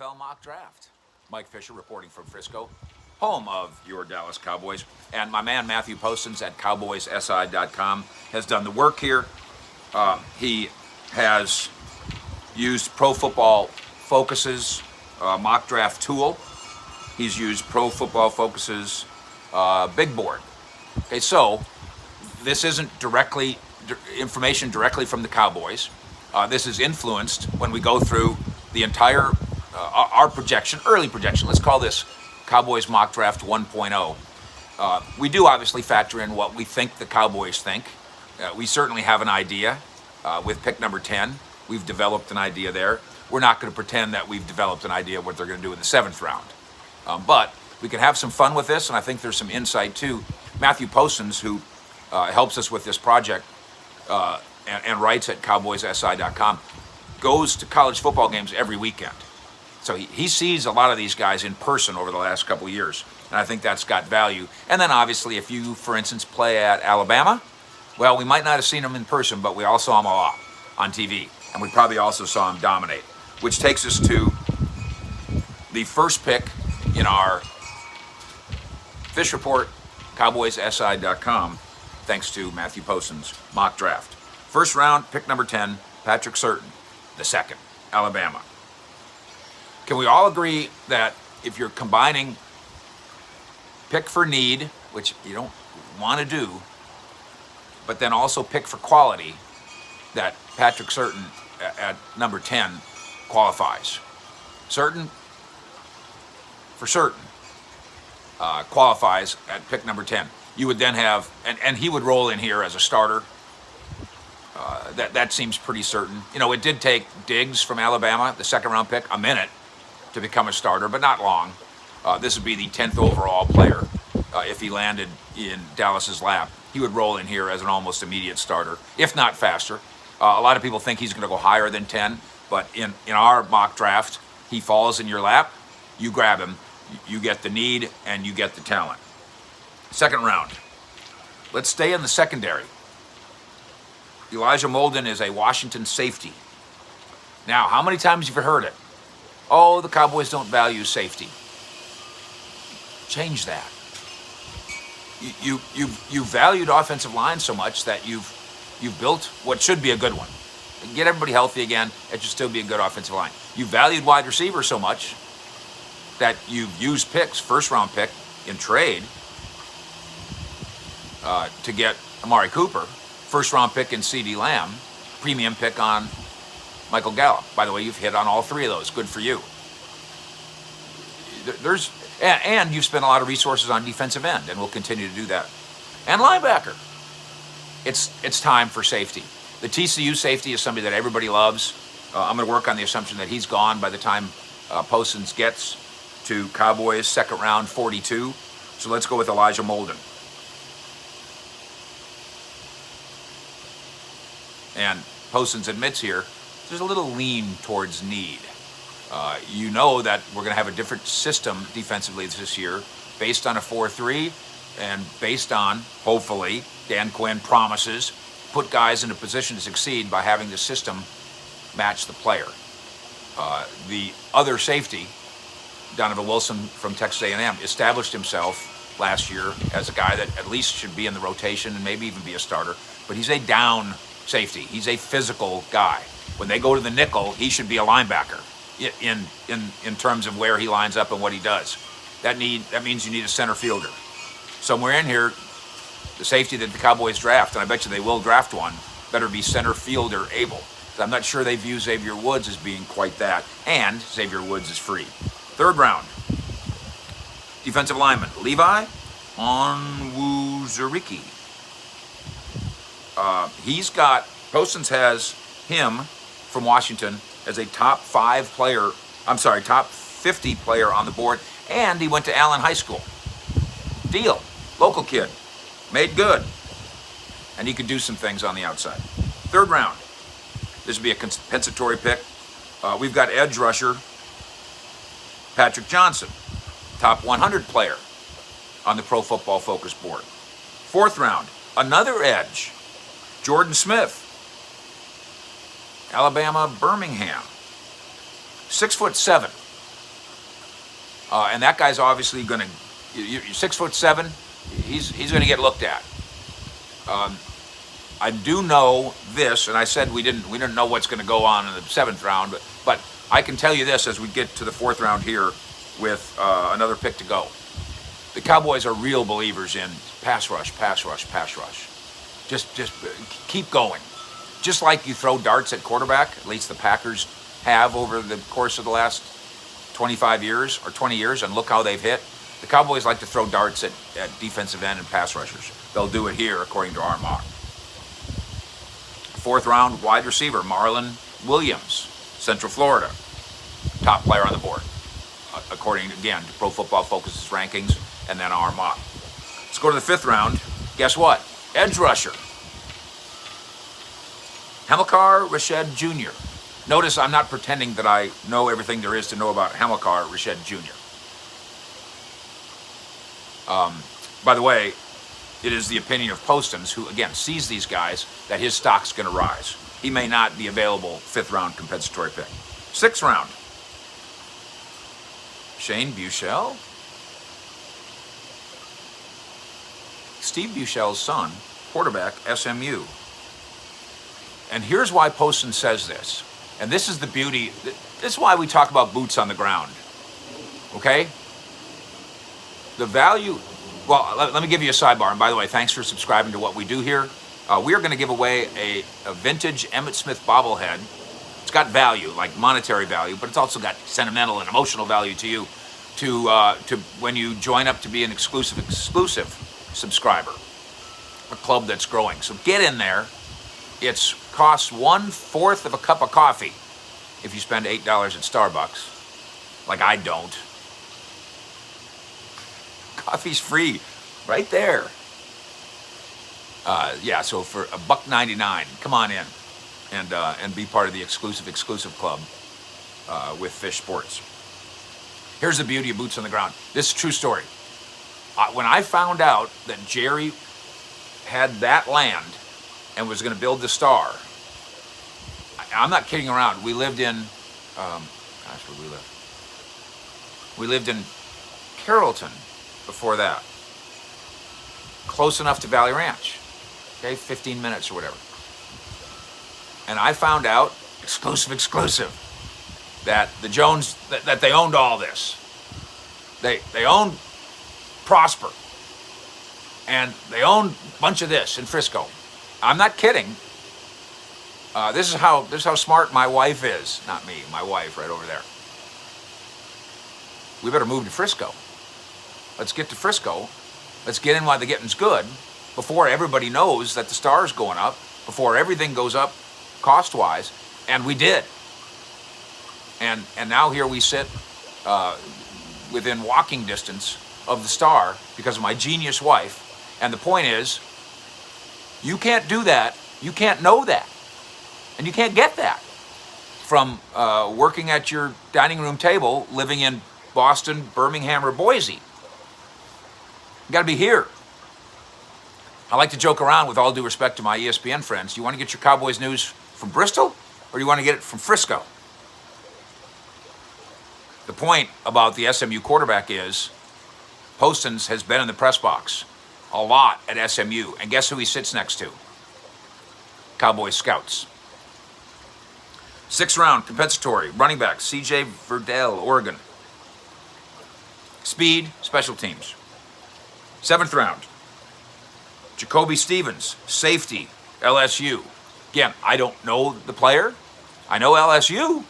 NFL mock draft. Mike Fisher reporting from Frisco, home of your Dallas Cowboys. And my man Matthew Postons at cowboyssi.com has done the work here. He has used Pro Football Focus's mock draft tool. He's used Pro Football Focus's big board. Okay, so this isn't information directly from the Cowboys. This is influenced when we go through the entire, our projection, early projection. Let's call this Cowboys Mock Draft 1.0. We do obviously factor in what we think the Cowboys think. We certainly have an idea with pick number 10. We've developed an idea there. We're not going to pretend that we've developed an idea of what they're going to do in the 7th round. But we can have some fun with this, and I think there's some insight too. Matthew Postons, who helps us with this project and writes at cowboyssi.com, goes to college football games every weekend. So he sees a lot of these guys in person over the last couple of years, and I think that's got value. And then obviously if you, for instance, play at Alabama, well, we might not have seen him in person, but we all saw him a lot on TV, and we probably also saw him dominate, which takes us to the first pick in our Fish Report, cowboyssi.com, thanks to Matthew Postons' mock draft. First round, pick number 10, Patrick Surtain, the second, Alabama. Can we all agree that if you're combining pick for need, which you don't want to do, but then also pick for quality, that Patrick Surtain at number 10 qualifies? Surtain, for certain, qualifies at pick number 10. You would then have, and he would roll in here as a starter. That seems pretty certain. You know, it did take Diggs from Alabama, the second round pick, a minute to become a starter, but not long. This would be the 10th overall player. If he landed in Dallas's lap, he would roll in here as an almost immediate starter, if not faster. A lot of people think he's going to go higher than 10, but in our mock draft, he falls in your lap, you grab him, you get the need, and you get the talent. Second round. Let's stay in the secondary. Elijah Molden is a Washington safety. Now, how many times have you heard it? Oh, the Cowboys don't value safety. Change that. You valued offensive line so much that you've built what should be a good one. Get everybody healthy again, it should still be a good offensive line. You valued wide receiver so much that you've used picks, first round pick in trade to get Amari Cooper, first round pick in CeeDee Lamb, premium pick on Michael Gallup. By the way, you've hit on all three of those. Good for you. And you've spent a lot of resources on defensive end, and we'll continue to do that. And linebacker. It's time for safety. The TCU safety is somebody that everybody loves. I'm going to work on the assumption that he's gone by the time Postons gets to Cowboys second round 42. So let's go with Elijah Molden. And Postons admits here, there's a little lean towards need. You know that we're going to have a different system defensively this year based on a 4-3 and based on, hopefully, Dan Quinn promises, put guys in a position to succeed by having the system match the player. The other safety, Donovan Wilson from Texas A&M, established himself last year as a guy that at least should be in the rotation and maybe even be a starter, but he's a down safety. He's a physical guy. When they go to the nickel, he should be a linebacker in terms of where he lines up and what he does. That means you need a center fielder. Somewhere in here, the safety that the Cowboys draft, and I bet you they will draft one, better be center fielder able. I'm not sure they view Xavier Woods as being quite that, and Xavier Woods is free. Third round, defensive lineman, Levi Onwuzurike. Postons has him from Washington as a top 50 player on the board, and he went to Allen High School. Deal, local kid, made good, and he could do some things on the outside. Third round, this would be a compensatory pick. We've got edge rusher Patrick Johnson, top 100 player on the Pro Football Focus board. Fourth round, another edge, Jordan Smith, Alabama, Birmingham. 6'7", And that guy's obviously going to. You're 6'7". He's going to get looked at. I do know this, and I said we didn't know what's going to go on in the 7th round, but I can tell you this as we get to the 4th round here with another pick to go. The Cowboys are real believers in pass rush, pass rush, pass rush. Just keep going. Just like you throw darts at quarterback, at least the Packers have over the course of the last 25 years or 20 years, and look how they've hit. The Cowboys like to throw darts at defensive end and pass rushers. They'll do it here, according to our mock. 4th round, wide receiver, Marlon Williams, Central Florida. Top player on the board, according, again, to Pro Football Focus's rankings, and then our mock. Let's go to the 5th round. Guess what? Edge rusher. Hamilcar Rashed Jr. Notice I'm not pretending that I know everything there is to know about Hamilcar Rashed Jr. By the way, it is the opinion of Postons, who, again, sees these guys, that his stock's going to rise. He may not be available 5th round compensatory pick. 6th round. Shane Buechele. Steve Buechele's son, quarterback, SMU. And here's why Poston says this. And this is the beauty. This is why we talk about boots on the ground. Okay? The value. Well, let me give you a sidebar. And by the way, thanks for subscribing to what we do here. We are going to give away a vintage Emmitt Smith bobblehead. It's got value, like monetary value, but it's also got sentimental and emotional value to you to when you join up to be an exclusive subscriber, a club that's growing. So get in there. It costs 1/4 of a cup of coffee if you spend $8 at Starbucks, like I don't. Coffee's free, right there. Yeah, so for $1.99, come on in and be part of the exclusive club with Fish Sports. Here's the beauty of boots on the ground. This is a true story. When I found out that Jerry had that land and was going to build the Star, I'm not kidding around. We lived in, where we lived? We lived in Carrollton before that. Close enough to Valley Ranch. Okay, 15 minutes or whatever. And I found out, exclusive, that the Jones, that they owned all this. They owned Prosper. And they owned a bunch of this in Frisco. I'm not kidding. This is how smart my wife is. Not me, my wife right over there. We better move to Frisco. Let's get to Frisco. Let's get in while the getting's good, before everybody knows that the Star's going up, before everything goes up cost-wise, and we did. And now here we sit within walking distance of the Star because of my genius wife. And the point is, you can't do that, you can't know that, and you can't get that from working at your dining room table, living in Boston, Birmingham, or Boise. You gotta be here. I like to joke around, with all due respect to my ESPN friends. Do you want to get your Cowboys news from Bristol, or do you want to get it from Frisco? The point about the SMU quarterback is, Postons has been in the press box a lot at SMU, and guess who he sits next to? Cowboys scouts. 6th round, compensatory, running back, CJ Verdell, Oregon. Speed, special teams. 7th round, Jacoby Stevens, safety, LSU. Again, I don't know the player. I know LSU,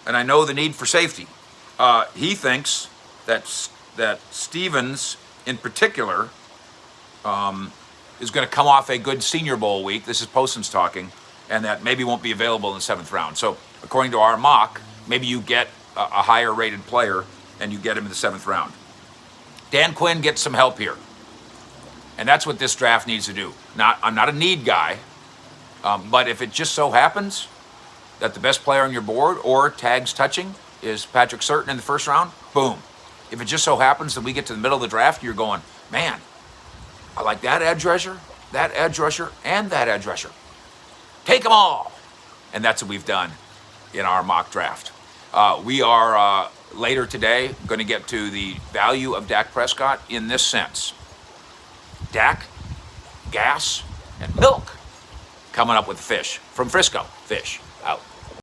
and I know the need for safety. He thinks that Stevens, in particular, is going to come off a good Senior Bowl week. This is Poston's talking, and that maybe won't be available in the 7th round. So, according to our mock, maybe you get a higher rated player and you get him in the 7th round. Dan Quinn gets some help here. And that's what this draft needs to do. I'm not a need guy, but if it just so happens that the best player on your board or tags touching is Patrick Surtain in the 1st round, boom. If it just so happens that we get to the middle of the draft, you're going, man, I like that edge rusher, and that edge rusher. Take them all. And that's what we've done in our mock draft. We are later today going to get to the value of Dak Prescott in this sense. Dak, gas, and milk. Coming up with fish from Frisco. Fish out.